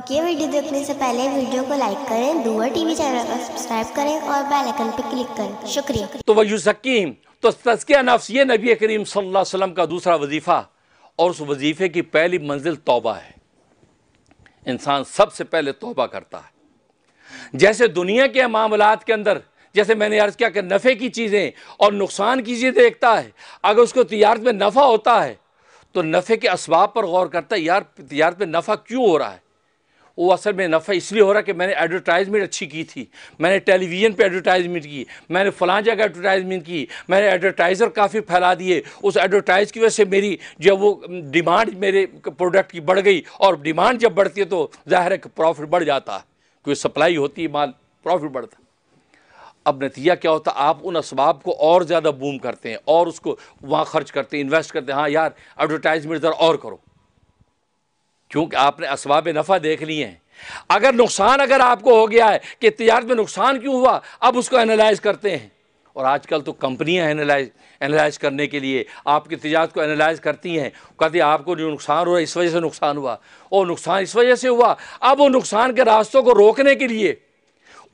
یہ ویڈیو دیکھنے سے پہلے ویڈیو کو لائک کریں، دعا ٹی وی چینل کو سبسکرائب کریں اور بیل آئیکن پہ کلک کریں۔ شکریہ۔ تو وَيُزَكِّيهِمْ، تو تزکیہ نفس یہ نبی کریم صلی اللہ علیہ وسلم کا دوسرا وظیفہ، اور اس وظیفے کی پہلی منزل توبہ ہے۔ انسان سب سے پہلے توبہ کرتا ہے۔ جیسے دنیا کے معاملات کے اندر، جیسے میں نے عرض کیا کہ نفع کی چیزیں اور نقصان کی چیزیں دیکھتا ہے، اگر اس کو تجارت میں نفع ہوتا ہے تو نفع کے اسباب پر غور کرتا ہے، یار تجارت میں نفع کیوں ہو رہا ہے؟ وہ اصل میں نفع اس لیے ہو رہا ہے کہ میں نے ایڈورٹائزمنٹ اچھی کی تھی، میں نے ٹیلی ویژن پہ ایڈورٹائزمنٹ کی، میں نے فلاں جگہ ایڈورٹائزمنٹ کی، میں نے ایڈورٹائزر کافی پھیلا دیے، اس ایڈورٹائز کی وجہ سے میری جب وہ ڈیمانڈ میرے پروڈکٹ کی بڑھ گئی، اور ڈیمانڈ جب بڑھتی ہے تو ظاہر ہے کہ پروفٹ بڑھ جاتا ہے، کیونکہ سپلائی ہوتی ہے مال، پروفٹ بڑھتا ہے۔ اب نتیجہ کیا ہوتا ہے؟ آپ ان اسباب کو اور زیادہ بوم کرتے ہیں اور اس کو وہاں خرچ کرتے ہیں، انویسٹ کرتے ہیں، ہاں یار ایڈورٹائزمنٹ ذرا اور کرو، کیونکہ آپ نے اسباب نفع دیکھ لیے ہیں۔ اگر نقصان اگر آپ کو ہو گیا ہے کہ تجارت میں نقصان کیوں ہوا، اب اس کو انالائز کرتے ہیں، اور آج کل تو کمپنیاں انالائز کرنے کے لیے آپ کی تجارت کو انالائز کرتی ہیں، کہتی ہیں آپ کو جو نقصان ہوا اس وجہ سے نقصان ہوا، اور نقصان اس وجہ سے ہوا۔ اب وہ نقصان کے راستوں کو روکنے کے لیے،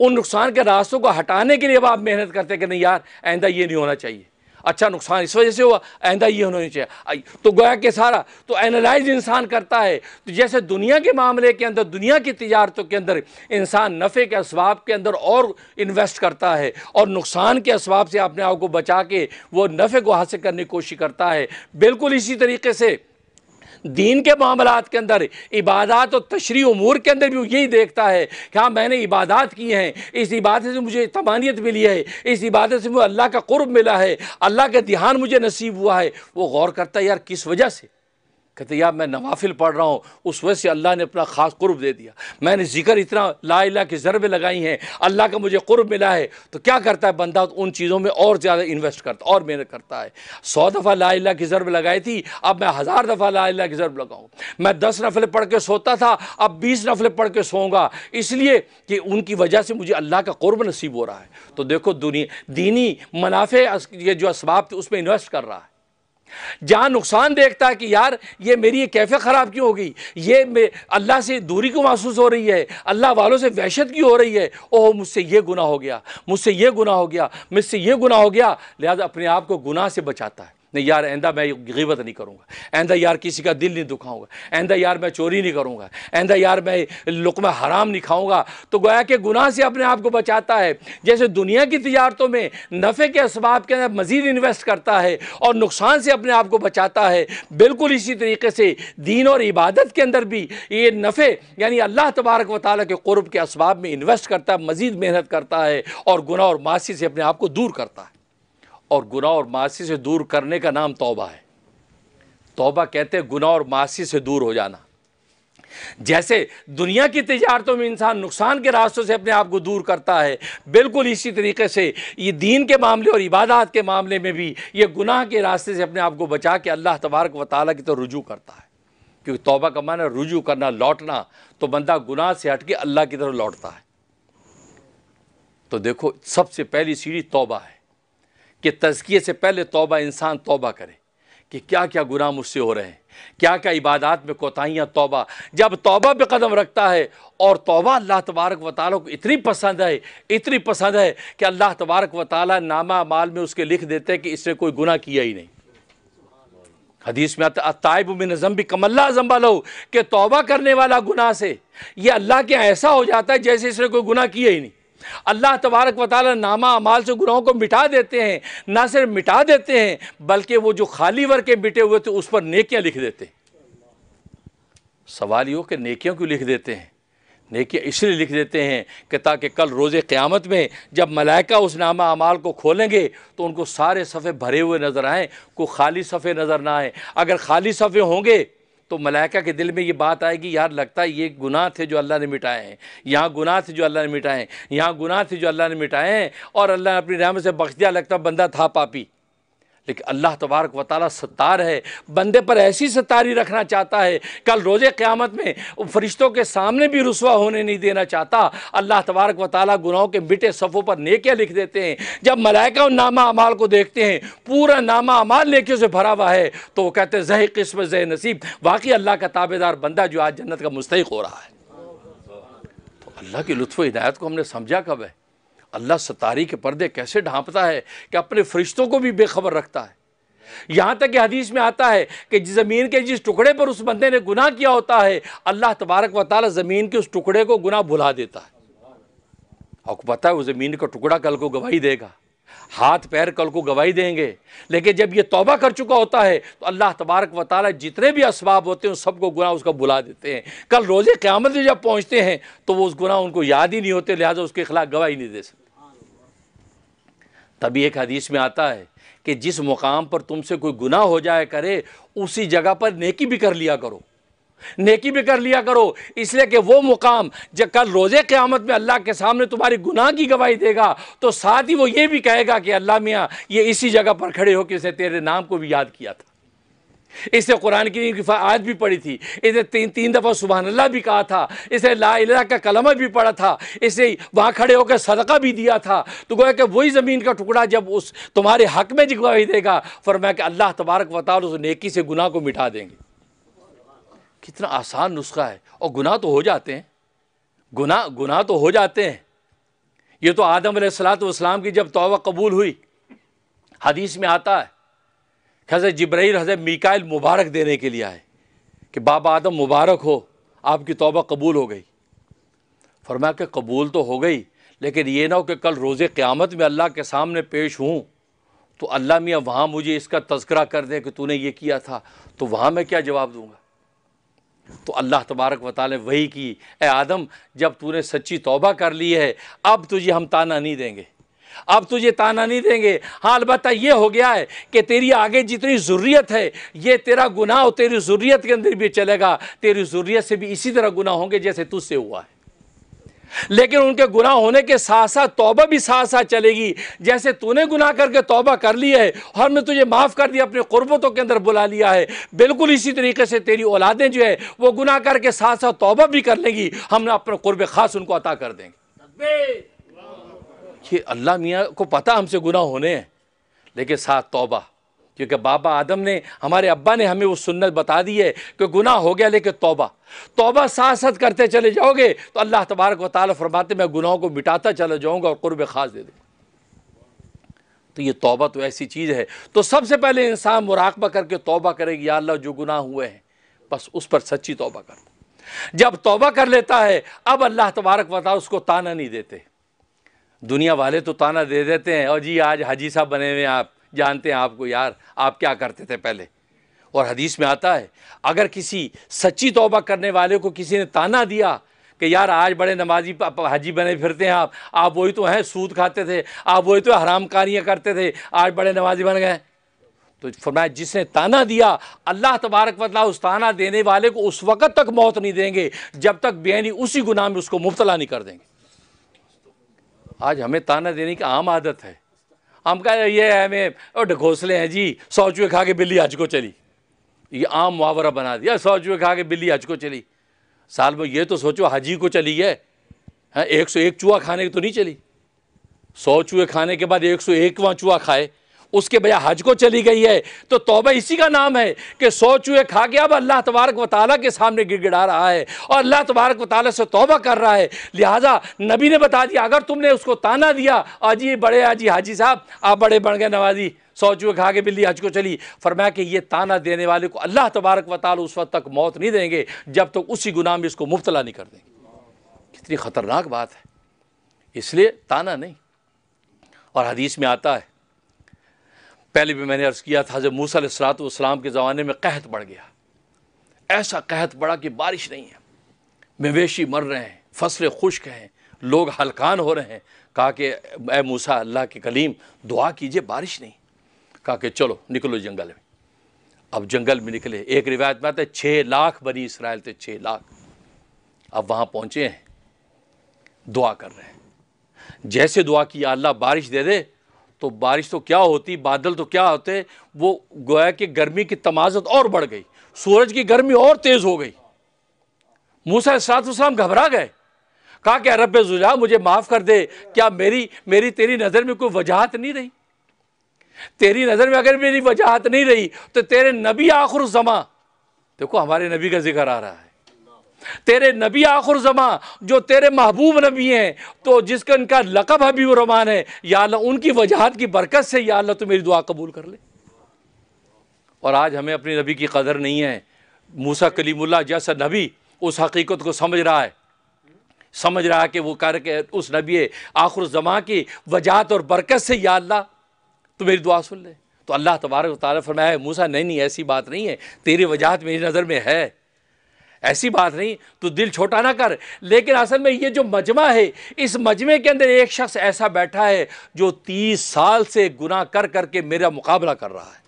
ان نقصان کے راستوں کو ہٹانے کے لیے اب آپ محنت کرتے ہیں کہ نہیں یار آئندہ یہ نہیں ہونا چاہیے، اچھا نقصان اس وجہ سے ہوا، آئندہ یہ ہونا چاہیے، تو گویا کہ سارا تو اینالائز انسان کرتا ہے۔ تو جیسے دنیا کے معاملے کے اندر، دنیا کی تجارتوں کے اندر انسان نفع کے اسباب کے اندر اور انویسٹ کرتا ہے، اور نقصان کے اسباب سے اپنے آپ کو بچا کے وہ نفع کو حاصل کرنے کی کوشش کرتا ہے۔ بالکل اسی طریقے سے دین کے معاملات کے اندر، عبادات اور تشریع امور کے اندر بھی یہی دیکھتا ہے کہ ہاں میں نے عبادات کی ہیں، اس عبادت سے مجھے طمانینت ملی ہے، اس عبادت سے مجھے اللہ کا قرب ملا ہے، اللہ کا دھیان مجھے نصیب ہوا ہے۔ وہ غور کرتا ہے یار کس وجہ سے؟ کہتے ہیں یار میں نوافل پڑھ رہا ہوں، اس وجہ سے اللہ نے اپنا خاص قرب دے دیا، میں نے ذکر اتنا لا الہ کی ضربیں لگائی ہیں، اللہ کا مجھے قرب ملا ہے۔ تو کیا کرتا ہے بندہ؟ ان چیزوں میں اور زیادہ انویسٹ کرتا اور محنت کرتا ہے۔ 100 دفعہ لا الہ کی ضرب لگائی تھی، اب میں 1000 دفعہ لا الہ کی ضرب لگاؤں۔ میں 10 نفلیں پڑھ کے سوتا تھا، اب 20 نفلیں پڑھ کے سوؤں گا، اس لیے کہ ان کی وجہ سے مجھے اللہ کا قرب نصیب ہو رہا ہے۔ تو دیکھو دینی منافع یہ جو اسباب تھے اس میں انویسٹ کر رہا ہے۔ جہاں نقصان دیکھتا ہے کہ یار یہ میری یہ کیفیت خراب کیوں ہو گئی، یہ اللہ سے دوری کو محسوس ہو رہی ہے، اللہ والوں سے وحشت کیوں ہو رہی ہے، اوہ مجھ سے یہ گناہ ہو گیا، مجھ سے یہ گناہ ہو گیا، مجھ سے یہ گناہ ہو گیا، لہذا اپنے آپ کو گناہ سے بچاتا ہے۔ نہیں یار آئندہ میں غیبت نہیں کروں گا، آئندہ یار کسی کا دل نہیں دکھاؤں گا، آئندہ یار میں چوری نہیں کروں گا، آئندہ یار میں لقمہ حرام نہیں کھاؤں گا۔ تو گویا کہ گناہ سے اپنے آپ کو بچاتا ہے۔ جیسے دنیا کی تجارتوں میں نفع کے اسباب کے اندر مزید انویسٹ کرتا ہے اور نقصان سے اپنے آپ کو بچاتا ہے، بالکل اسی طریقے سے دین اور عبادت کے اندر بھی یہ نفع یعنی اللہ تبارک و تعالیٰ کے قرب کے اسباب میں انویسٹ کرتا ہے، مزید محنت کرتا ہے، اور گناہ اور معاصی سے اپنے آپ کو دور کرتا ہے۔ اور گناہ اور معاصی سے دور کرنے کا نام توبہ ہے۔ توبہ کہتے ہیں گناہ اور معاصی سے دور ہو جانا۔ جیسے دنیا کی تجارتوں میں انسان نقصان کے راستوں سے اپنے آپ کو دور کرتا ہے، بالکل اسی طریقے سے یہ دین کے معاملے اور عبادات کے معاملے میں بھی یہ گناہ کے راستے سے اپنے آپ کو بچا کے اللہ تبارک و تعالیٰ کی طرف رجوع کرتا ہے۔ کیونکہ توبہ کا معنی رجوع کرنا، لوٹنا، تو بندہ گناہ سے ہٹ کے اللہ کی طرف لوٹتا ہے۔ تو دیکھو سب سے پہلی سیڑھی توبہ ہے کہ تزکیے سے پہلے توبہ، انسان توبہ کرے کہ کیا کیا گناہ مجھ سے ہو رہے ہیں، کیا کیا عبادات میں کوتاہیاں۔ توبہ جب توبہ پہ قدم رکھتا ہے، اور توبہ اللہ تبارک و تعالیٰ کو اتنی پسند ہے، اتنی پسند ہے کہ اللہ تبارک و تعالیٰ نامہ اعمال میں اس کے لکھ دیتے ہیں کہ اس نے کوئی گناہ کیا ہی نہیں۔ حدیث میں آتا ہے التائب من الذنب کمن لا ذنب لہ، کہ توبہ کرنے والا گناہ سے یہ اللہ کے ایسا ہو جاتا ہے جیسے اس نے کوئی گناہ کیا ہی نہیں۔ اللہ تبارک و تعالیٰ نامہ اعمال سے گناہوں کو مٹا دیتے ہیں، نہ صرف مٹا دیتے ہیں بلکہ وہ جو خالی ورقے مٹے ہوئے تھے اس پر نیکیاں لکھ دیتے ہیں۔ سوال یہ ہو کہ نیکیوں کیوں لکھ دیتے ہیں؟ نیکیاں اس لیے لکھ دیتے ہیں کہ تاکہ کل روز قیامت میں جب ملائکہ اس نامہ اعمال کو کھولیں گے تو ان کو سارے صفحے بھرے ہوئے نظر آئیں، کوئی خالی صفحے نظر نہ آئیں۔ اگر خالی صفحے ہوں گے تو ملائکہ کے دل میں یہ بات آئے گی یار لگتا ہے یہ گناہ تھے جو اللہ نے مٹائے ہیں، یہاں گناہ تھے جو اللہ نے مٹائے ہیں، یہاں گناہ تھے جو اللہ نے مٹائے ہیں، اور اللہ نے اپنی رحمت سے بخش دیا، لگتا بندہ تھا پاپی۔ لیکن اللہ تبارک و تعالیٰ ستار ہے، بندے پر ایسی ستاری رکھنا چاہتا ہے، کل روز قیامت میں فرشتوں کے سامنے بھی رسوا ہونے نہیں دینا چاہتا۔ اللہ تبارک و تعالیٰ گناہوں کے مٹے صفوں پر نیکیاں لکھ دیتے ہیں۔ جب ملائکہ ان نامہ اعمال کو دیکھتے ہیں پورا نامہ اعمال نیکیوں سے بھرا ہوا ہے تو وہ کہتے ہیں زہ قسمت زہ نصیب، واقعی اللہ کا تابعدار بندہ جو آج جنت کا مستحق ہو رہا ہے۔ اللہ کی لطف و عنایت کو ہم نے سمجھا کب ہے؟ اللہ ستاری کے پردے کیسے ڈھانپتا ہے کہ اپنے فرشتوں کو بھی بے خبر رکھتا ہے. یہاں تک کہ حدیث میں آتا ہے کہ زمین کے جس ٹکڑے پر اس بندے نے گناہ کیا ہوتا ہے اللہ تبارک و تعالی زمین کے اس ٹکڑے کو گناہ بھلا دیتا ہے. آپ کو پتہ ہے وہ زمین کا ٹکڑا کل کو گواہی دے گا, ہاتھ پیر کل کو گواہی دیں گے, لیکن جب یہ توبہ کر چکا ہوتا ہے تو اللہ تبارک و تعالی جتنے بھی اسباب ہوتے ہیں ان سب کو گناہ اس کا بھلا دیتے ہیں. کل روز قیامت میں جب پہنچتے ہیں تو وہ اس گناہ ان کو یاد ہی نہیں ہوتے, لہٰذا اس کے خلاف گواہی نہیں دے سکتے. تبھی ایک حدیث میں آتا ہے کہ جس مقام پر تم سے کوئی گناہ ہو جائے کرے اسی جگہ پر نیکی بھی کر لیا کرو, نیکی بھی کر لیا کرو, اس لیے کہ وہ مقام جب کل روز قیامت میں اللہ کے سامنے تمہاری گناہ کی گواہی دے گا تو ساتھ ہی وہ یہ بھی کہے گا کہ اللہ میاں یہ اسی جگہ پر کھڑے ہو کے اسے تیرے نام کو بھی یاد کیا تھا. اس نے قرآن کی آیت بھی پڑھی تھی, اسے تین دفعہ سبحان اللہ بھی کہا تھا, اسے لا الہ کا کلمہ بھی پڑھا تھا, اسے وہاں کھڑے ہو کے صدقہ بھی دیا تھا. تو گویا کہ وہی زمین کا ٹکڑا جب اس تمہارے حق میں گواہی دے گا فرمایا کہ اللہ تبارک و تعالی اس نیکی سے گناہ کو مٹا دیں گے. کتنا آسان نسخہ ہے. اور گناہ تو ہو جاتے ہیں, گناہ تو ہو جاتے ہیں. یہ تو آدم علیہ السلام کی جب توبہ قبول ہوئی حدیث میں آتا ہے حضرت جبرائیل حضرت میکائیل مبارک دینے کے لیے آئے کہ بابا آدم مبارک ہو, آپ کی توبہ قبول ہو گئی. فرمایا کہ قبول تو ہو گئی لیکن یہ نہ ہو کہ کل روز قیامت میں اللہ کے سامنے پیش ہوں تو اللہ میاں وہاں مجھے اس کا تذکرہ کر دے کہ تو نے یہ کیا تھا, تو وہاں میں کیا جواب دوں گا. تو اللہ تبارک و تعالی وہی کی, اے آدم جب تو نے سچی توبہ کر لی ہے اب تجھے ہم تانا نہیں دیں گے, اب تجھے تانا نہیں دیں گے. ہاں البتہ یہ ہو گیا ہے کہ تیری آگے جتنی ضروریت ہے یہ تیرا گناہ اور تیری ضروریت کے اندر بھی چلے گا, تیری ضروریت سے بھی اسی طرح گناہ ہوں گے جیسے تجھ سے ہوا ہے. لیکن ان کے گناہ ہونے کے ساتھ ساتھ توبہ بھی ساتھ ساتھ چلے گی. جیسے تو نے گناہ کر کے توبہ کر لی ہے اور ہم نے تجھے معاف کر دیا, اپنے قربتوں کے اندر بلا لیا ہے, بالکل اسی طریقے سے تیری اولادیں جو ہے وہ گناہ کر کے ساتھ ساتھ توبہ بھی کر لیں گی, ہم نے اپنے قرب خاص ان کو عطا کر دیں گے. کہ اللہ میاں کو پتہ ہم سے گناہ ہونے ہیں لیکن ساتھ توبہ, کیونکہ بابا آدم نے ہمارے ابا نے ہمیں وہ سنت بتا دی ہے کہ گناہ ہو گیا لیکن توبہ ساتھ ساتھ کرتے چلے جاؤ گے تو اللہ تبارک و تعالیٰ فرماتے میں گناہوں کو مٹاتا چلا جاؤں گا اور قرب خاص دے دوں گا. تو یہ توبہ تو ایسی چیز ہے. تو سب سے پہلے انسان مراقبہ کر کے توبہ کرے گی, یا اللہ جو گناہ ہوئے ہیں بس اس پر سچی توبہ کر. جب توبہ کر لیتا ہے اب اللہ تبارک و تعالیٰ اس کو تانا نہیں دیتے. دنیا والے تو تانا دے دیتے ہیں, اور جی آج حاجی صاحب بنے ہوئے ہیں, آپ جانتے ہیں آپ کو, یار آپ کیا کرتے تھے پہلے. اور حدیث میں آتا ہے اگر کسی سچی توبہ کرنے والے کو کسی نے تانا دیا کہ یار آج بڑے نمازی حاجی بنے پھرتے ہیں آپ وہی تو ہیں, سود کھاتے تھے, آپ وہی تو حرام کاریاں کرتے تھے, آج بڑے نمازی بن گئے, تو فرمایا جس نے تانا دیا اللہ تبارک و تعالیٰ اس تانا دینے والے کو اس وقت تک موت نہیں دیں گے جب تک بےنی اسی گناہ میں اس کو مبتلا نہیں کر دیں گے. آج ہمیں تانا دینے کی عام عادت ہے. ہم کہا یہ ہے ہمیں ڈھکوسلے ہیں جی, 100 چوہے کھا کے بلی حج کو چلی, یہ عام محاورہ بنا دیا, 100 چوہے کھا کے بلی حج کو چلی. سال میں یہ تو سوچو حجی کو چلی ہے, 101 چوہا کھانے کی تو نہیں چلی. 100 چوہے کھانے کے بعد 101واں چوہا کھائے اس کے بجائے حج کو چلی گئی ہے. تو توبہ اسی کا نام ہے کہ 100 چوہے کھا کے اب اللہ تبارک و تعالیٰ کے سامنے گڑ گڑا رہا ہے اور اللہ تبارک و تعالیٰ سے توبہ کر رہا ہے. لہٰذا نبی نے بتا دیا اگر تم نے اس کو تانا دیا آجی بڑے آجی حاجی صاحب آپ بڑے بن گئے نمازی, 100 چوہے کھا کے بلی حج کو چلی, فرمایا کہ یہ تانا دینے والے کو اللہ تبارک و تعالیٰ اس وقت تک موت نہیں دیں گے جب تک اسی گناہ میں اس کو مبتلا نہیں کر دیں گے. کتنی خطرناک بات ہے. اس لیے تانا نہیں. اور حدیث میں آتا ہے, پہلے بھی میں نے عرض کیا تھا, حضرت موسیٰ علیہ السلام کے زمانے میں قحط بڑھ گیا. ایسا قحط بڑھا کہ بارش نہیں ہے, مویشی مر رہے ہیں, فصلیں خشک ہیں, لوگ ہلکان ہو رہے ہیں. کہا کہ اے موسیٰ اللہ کے کلیم دعا کیجئے, بارش نہیں. کہا کہ چلو نکلو جنگل میں. اب جنگل میں نکلے. ایک روایت میں آتا ہے 6 لاکھ بنی اسرائیل تھے, 6 لاکھ. اب وہاں پہنچے ہیں, دعا کر رہے ہیں. جیسے دعا کیا اللہ بارش دے دے, تو بارش تو کیا ہوتی, بادل تو کیا ہوتے, وہ گویا کہ گرمی کی تمازت اور بڑھ گئی, سورج کی گرمی اور تیز ہو گئی. موسیٰ علیہ السلام گھبرا گئے. کہا کہ رب ذوالجلال مجھے معاف کر دے, کیا میری تیری نظر میں کوئی وجاہت نہیں رہی؟ تیری نظر میں اگر میری وجاہت نہیں رہی تو تیرے نبی آخر الزمان, دیکھو ہمارے نبی کا ذکر آ رہا ہے, تیرے نبی آخر زمان جو تیرے محبوب نبی ہیں، تو جس کا ان کا لقب حبیب الرحمان ہے، یا اللہ ان کی وجاہت کی برکت سے یا اللہ تو میری دعا قبول کر لے۔ اور آج ہمیں اپنے نبی کی قدر نہیں ہے۔ موسیٰ کلیم اللہ جیسا نبی اس حقیقت کو سمجھ رہا ہے کہ وہ کہہ کہ اس نبی آخر زمان کی وجاہت اور برکت سے یا اللہ تو میری دعا سن لے۔ تو اللہ تبارک و تعالیٰ فرمایا موسیٰ نہیں ایسی بات نہیں ہے، تیری وجاہت میری نظر میں ہے، ایسی بات نہیں، تو دل چھوٹا نہ کر۔ لیکن اصل میں یہ جو مجمع ہے، اس مجمع کے اندر ایک شخص ایسا بیٹھا ہے جو 30 سال سے گناہ کر کر کے میرا مقابلہ کر رہا ہے،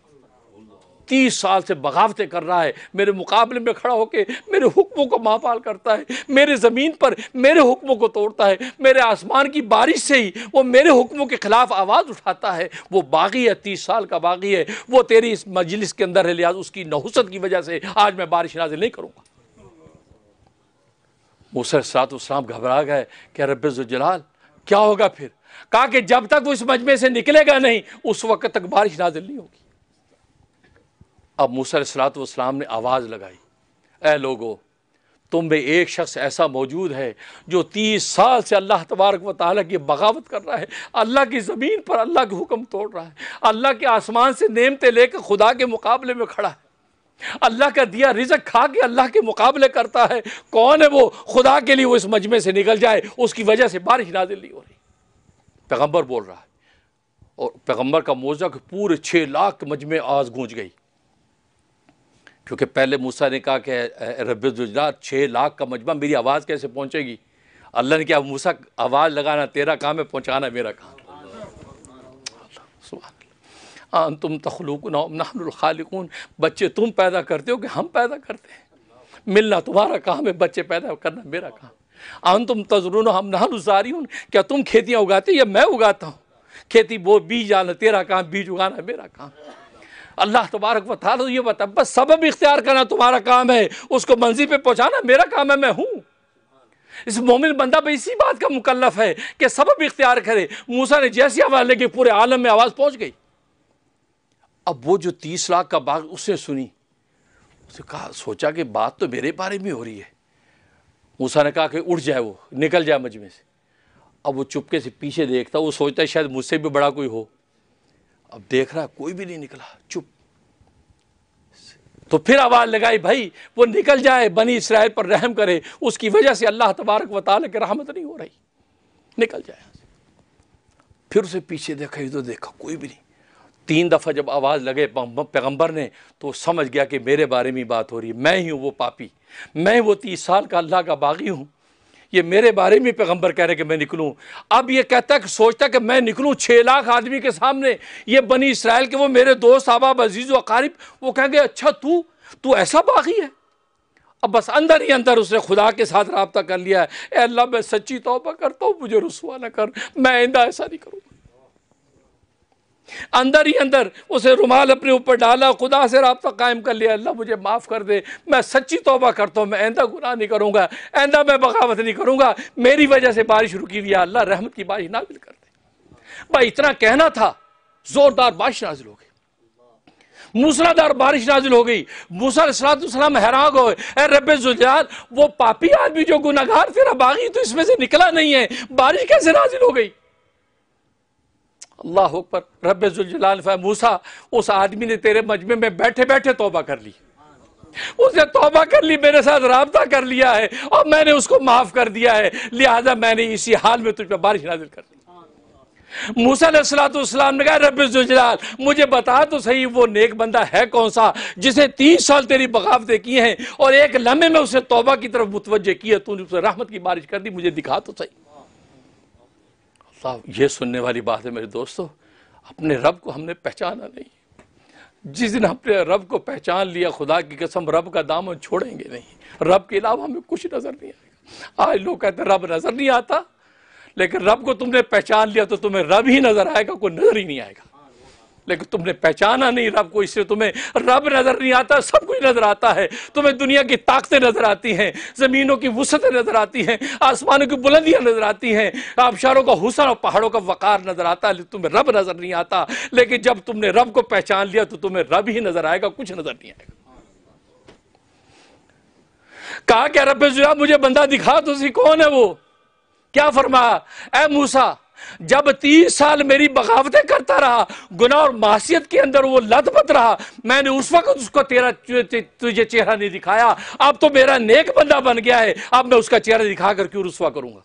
30 سال سے بغاوتیں کر رہا ہے، میرے مقابلے میں کھڑا ہو کے میرے حکموں کو ماپال کرتا ہے، میرے زمین پر میرے حکموں کو توڑتا ہے، میرے آسمان کی بارش سے ہی وہ میرے حکموں کے خلاف آواز اٹھاتا ہے۔ وہ باغی ہے، 30 سال کا باغی ہے، وہ تیری اس مجلس کے اندر ہے، لہٰذا اس کی نحوست کی وجہ سے آج میں بارش نازل نہیں کروں گا۔ موسیٰ علیہ السلام گھبرا گئے کہ رب ذوالجلال کیا ہوگا پھر؟ کہا کہ جب تک وہ اس مجمع سے نکلے گا نہیں اس وقت تک بارش نازل نہیں ہوگی۔ اب موسیٰ علیہ السلام نے آواز لگائی، اے لوگو، تم میں ایک شخص ایسا موجود ہے جو 30 سال سے اللہ تبارک و تعالیٰ کی بغاوت کر رہا ہے، اللہ کی زمین پر اللہ کے حکم توڑ رہا ہے، اللہ کے آسمان سے نعمتیں لے کر خدا کے مقابلے میں کھڑا ہے، اللہ کا دیا رزق کھا کے اللہ کے مقابلے کرتا ہے۔ کون ہے وہ؟ خدا کے لیے وہ اس مجمع سے نکل جائے، اس کی وجہ سے بارش نازل نہیں ہو رہی۔ پیغمبر بول رہا ہے، اور پیغمبر کا معجزہ کہ پورے 6 لاکھ مجمع آواز گونج گئی، کیونکہ پہلے موسیٰ نے کہا کہ رب ذوالجلال 6 لاکھ کا مجمع میری آواز کیسے پہنچے گی؟ اللہ نے کہا موسیٰ آواز لگانا تیرا کام ہے، پہنچانا میرا کام۔ سبحان اللہ، انتم تخلقون ام نحن الخالقون، بچے تم پیدا کرتے ہو کہ ہم پیدا کرتے ہیں؟ ملنا تمہارا کام ہے، بچے پیدا کرنا میرا کام۔ انتم تزرون ہم نحن الزارعون، کیا تم کھیتیاں اگاتے یا میں اگاتا ہوں؟ کھیتی وہ بیج ڈالنا تیرا کام، بیج اگانا میرا کام۔ اللہ تبارک و تعالیٰ یہ بتا، بس سبب اختیار کرنا تمہارا کام ہے، اس کو منزل پہ پہنچانا میرا کام ہے، میں ہوں۔ اس مومن بندہ پہ اسی بات کا مکلف ہے کہ سبب اختیار کرے۔ موسیٰ نے جیسی آواز لگی پورے عالم میں آواز پہنچ گئی۔ اب وہ جو 30 لاکھ کا باغ اس نے سنی، اس نے کہا، سوچا کہ بات تو میرے بارے میں ہو رہی ہے۔ موسیٰ نے کہا کہ اٹھ جائے، وہ نکل جائے مجمع سے۔ اب وہ چپکے سے پیچھے دیکھتا، وہ سوچتا ہے شاید مجھ سے بھی بڑا کوئی ہو۔ اب دیکھ رہا کوئی بھی نہیں نکلا، چپ۔ تو پھر آواز لگائی، بھائی وہ نکل جائے، بنی اسرائیل پر رحم کرے، اس کی وجہ سے اللہ تبارک و تعالیٰ کی رحمت نہیں ہو رہی، نکل جائے۔ پھر اسے پیچھے دیکھا، ادھر دیکھا، کوئی بھی نہیں۔ 3 دفعہ جب آواز لگے پیغمبر نے تو سمجھ گیا کہ میرے بارے میں بات ہو رہی ہے، میں ہی ہوں وہ پاپی، میں وہ 30 سال کا اللہ کا باغی ہوں، یہ میرے بارے میں پیغمبر کہہ رہے کہ میں نکلوں۔ اب یہ کہتا ہے کہ سوچتا کہ میں نکلوں 6 لاکھ آدمی کے سامنے، یہ بنی اسرائیل کے وہ میرے دوست احباب عزیز و اقارب، وہ کہیں گے اچھا تو ایسا باغی ہے۔ اب بس اندر ہی اندر اس نے خدا کے ساتھ رابطہ کر لیا ہے، اے اللہ میں سچی توبہ کرتا ہوں، مجھے رسوا نہ کر، میں آئندہ ایسا نہیں کروں گا۔ اندر ہی اندر اسے رومال اپنے اوپر ڈالا، خدا سے رابطہ قائم کر لیا، اللہ مجھے معاف کر دے، میں سچی توبہ کرتا ہوں، میں آئندہ گناہ نہیں کروں گا، آئندہ میں بغاوت نہیں کروں گا، میری وجہ سے بارش رکی ہوئی ہے، اللہ رحمت کی بارش نازل کر دے۔ بھائی اتنا کہنا تھا، زوردار بارش نازل ہو گئی، موسلادھار بارش نازل ہو گئی۔ موسیٰ علیہ السلام حیران ہو گئے، اے رب ذوالجلال، وہ پاپی آدمی جو گناہگار تیرا باغی تو اس میں سے نکلا نہیں ہے، بارش کیسے نازل ہو گئی؟ اللہ اکبر۔ رب ذوالجلال فرمایا، موسیٰ اس آدمی نے تیرے مجمع میں بیٹھے بیٹھے توبہ کر لی، اس نے توبہ کر لی، میرے ساتھ رابطہ کر لیا ہے اور میں نے اس کو معاف کر دیا ہے، لہٰذا میں نے اسی حال میں تجھ پہ بارش نازل کر دی۔ موسیٰ علیہ السلام نے کہا، رب ذوالجلال مجھے بتا تو صحیح وہ نیک بندہ ہے کون سا جسے 30 سال تیری بغاوتیں کی ہیں اور ایک لمحے میں اسے توبہ کی طرف متوجہ کیا، تو نے اسے رحمت کی بارش کر دی، مجھے دکھا تو صحیح۔ اللہ، یہ سننے والی بات ہے میرے دوستو، اپنے رب کو ہم نے پہچانا نہیں۔ جس دن اپنے رب کو پہچان لیا، خدا کی قسم رب کا دامن چھوڑیں گے نہیں، رب کے علاوہ ہمیں کچھ نظر نہیں آئے گا۔ آج لوگ کہتے ہیں رب نظر نہیں آتا، لیکن رب کو تم نے پہچان لیا تو تمہیں رب ہی نظر آئے گا، کوئی نظر ہی نہیں آئے گا۔ لیکن تم نے پہچانا نہیں رب کو، اس سے تمہیں رب نظر نہیں آتا، سب کچھ نظر آتا ہے۔ تمہیں دنیا کی طاقتیں نظر آتی ہیں، زمینوں کی وسعتیں نظر آتی ہیں، آسمانوں کی بلندیاں نظر آتی ہیں، آبشاروں کا حسن اور پہاڑوں کا وقار نظر آتا ہے، لیکن تمہیں رب نظر نہیں آتا۔ لیکن جب تم نے رب کو پہچان لیا تو تمہیں رب ہی نظر آئے گا، کچھ نظر نہیں آئے گا۔ کہا کہ رب ضیا مجھے بندہ دکھا تو سی کون ہے وہ. کیا فرمایا؟ اے موسیٰ جب 30 سال میری بغاوتیں کرتا رہا، گناہ اور معصیت کے اندر وہ لت پت رہا، میں نے اس وقت اس کو تجھے چہرہ نہیں دکھایا. اب تو میرا نیک بندہ بن گیا ہے، اب میں اس کا چہرہ دکھا کر کیوں رسوا کروں گا؟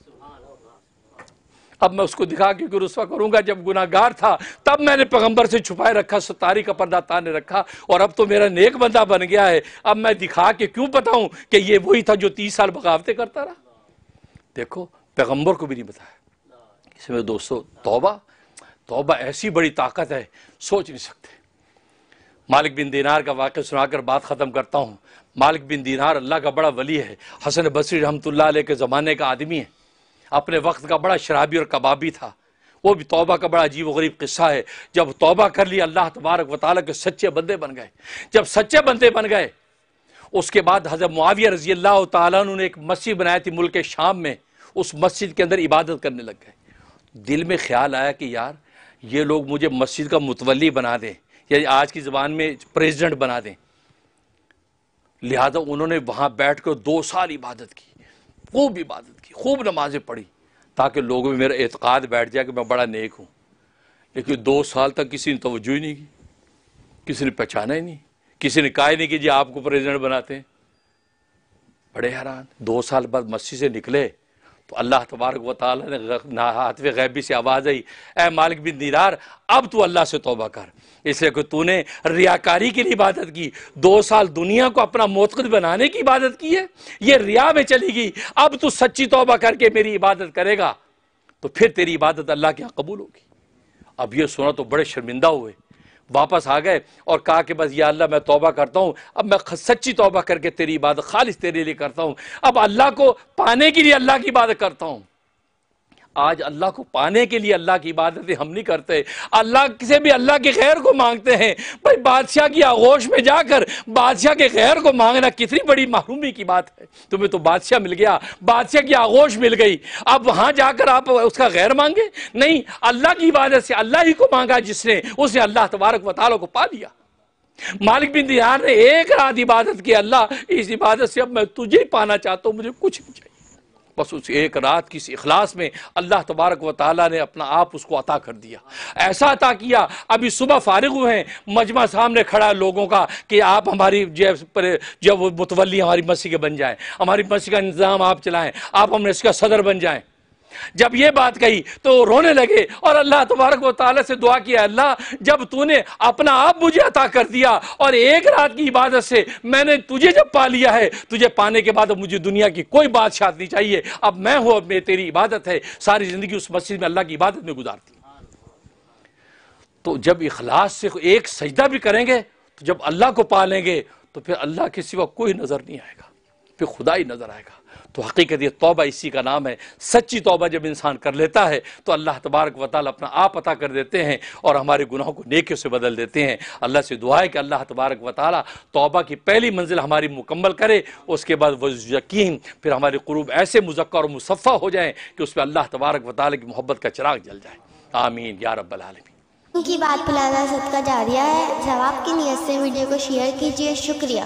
اب میں اس کو دکھا کے کیوں رسوا کروں گا؟ جب گناہگار تھا تب میں نے پیغمبر سے چھپائے رکھا، ستاری کا پردہ تانے رکھا، اور اب تو میرا نیک بندہ بن گیا ہے، اب میں دکھا کے کیوں بتاؤں کہ یہ وہی تھا جو 30 سال بغاوتیں کرتا رہا؟ دیکھو پیغمبر کو بھی نہیں بتایا. اس میں دوستو توبہ ایسی بڑی طاقت ہے سوچ نہیں سکتے. مالک بن دینار کا واقعہ سنا کر بات ختم کرتا ہوں. مالک بن دینار اللہ کا بڑا ولی ہے، حسن بصری رحمۃ اللہ علیہ کے زمانے کا آدمی ہے، اپنے وقت کا بڑا شرابی اور کبابی تھا. وہ بھی توبہ کا بڑا عجیب و غریب قصہ ہے. جب توبہ کر لی اللہ تبارک و تعالیٰ کے سچے بندے بن گئے. جب سچے بندے بن گئے اس کے بعد حضرت معاویہ رضی اللہ تعالیٰ عنہ نے ایک مسجد بنائی تھی ملک شام میں. اس مسجد کے اندر عبادت کرنے لگ گئے. دل میں خیال آیا کہ یار یہ لوگ مجھے مسجد کا متولی بنا دیں یا آج کی زبان میں پریزیڈنٹ بنا دیں. لہذا انہوں نے وہاں بیٹھ کر 2 سال عبادت کی، خوب عبادت کی، خوب نمازیں پڑھی تاکہ لوگوں میں میرا اعتقاد بیٹھ جائے کہ میں بڑا نیک ہوں. لیکن 2 سال تک کسی نے توجہ ہی نہیں کی، کسی نے پہچانا ہی نہیں، کسی نے کہا ہی نہیں کہ جی آپ کو پریزیڈنٹ بناتے ہیں. بڑے حیران. 2 سال بعد مسجد سے نکلے تو اللہ تبارک و تعالیٰ نے ہاتف غیبی سے آواز آئی، اے مالک بن دینار اب تو اللہ سے توبہ کر، اس لیے کہ تو نے ریاکاری کے لیے عبادت کی. 2 سال دنیا کو اپنا معتقد بنانے کی عبادت کی ہے، یہ ریا میں چلی گئی. اب تو سچی توبہ کر کے میری عبادت کرے گا تو پھر تیری عبادت اللہ کے یہاں قبول ہوگی. اب یہ سنا تو بڑے شرمندہ ہوئے، واپس آ گئے اور کہا کہ بس یا اللہ میں توبہ کرتا ہوں، اب میں سچی توبہ کر کے تیری عبادت خالص تیرے لیے کرتا ہوں. اب اللہ کو پانے کے لیے اللہ کی عبادت کرتا ہوں. آج اللہ کو پانے کے لیے اللہ کی عبادتیں ہم نہیں کرتے، اللہ سے بھی اللہ کے غیر کو مانگتے ہیں. بھائی بادشاہ کی آغوش میں جا کر بادشاہ کے غیر کو مانگنا کتنی بڑی محرومی کی بات ہے. تمہیں تو بادشاہ مل گیا، بادشاہ کی آغوش مل گئی، اب وہاں جا کر آپ اس کا غیر مانگے؟ نہیں، اللہ کی عبادت سے اللہ ہی کو مانگا جس نے، اس نے اللہ تبارک و تعالیٰ کو پا لیا. مالک بن دینار نے 1 رات عبادت کی، اللہ اس عبادت سے اب میں تجھے ہی پانا چاہتا ہوں، مجھے کچھ نہیں چاہیے. بس اس 1 رات کی اخلاص میں اللہ تبارک و تعالیٰ نے اپنا آپ اس کو عطا کر دیا. ایسا عطا کیا ابھی صبح فارغ ہوئے ہیں، مجمع سامنے کھڑا ہے لوگوں کا کہ آپ ہماری جب وہ متولی ہماری مسجد کے بن جائیں، ہماری مسجد کا انتظام آپ چلائیں، آپ ہم نے اس کا صدر بن جائیں. جب یہ بات کہی تو رونے لگے اور اللہ تبارک و تعالیٰ سے دعا کیا، اللہ جب تو نے اپنا آپ مجھے عطا کر دیا اور 1 رات کی عبادت سے میں نے تجھے جب پا لیا ہے، تجھے پانے کے بعد اب مجھے دنیا کی کوئی بادشاہت نہیں چاہیے، اب میں ہوں، اب میں تیری عبادت ہے. ساری زندگی اس مسجد میں اللہ کی عبادت میں گزارتی. تو جب اخلاص سے ایک سجدہ بھی کریں گے تو جب اللہ کو پا لیں گے تو پھر اللہ کے سوا کوئی نظر نہیں آئے گا، پھر خدا ہی نظر آئے گا. تو حقیقت یہ توبہ اسی کا نام ہے. سچی توبہ جب انسان کر لیتا ہے تو اللہ تبارک و تعالیٰ اپنا آپ عطا کر دیتے ہیں اور ہمارے گناہوں کو نیکیوں سے بدل دیتے ہیں. اللہ سے دعا ہے کہ اللہ تبارک و تعالیٰ توبہ کی پہلی منزل ہماری مکمل کرے، اس کے بعد وہ یقین پھر ہمارے قلوب ایسے مزکہ اور مصفہ ہو جائیں کہ اس پہ اللہ تبارک و تعالیٰ کی محبت کا چراغ جل جائے. آمین یا رب العالمین. ان کی بات پلانا صدقہ جاریہ ہے. ثواب کی نیت سے ویڈیو کو شیئر کیجیے. شکریہ.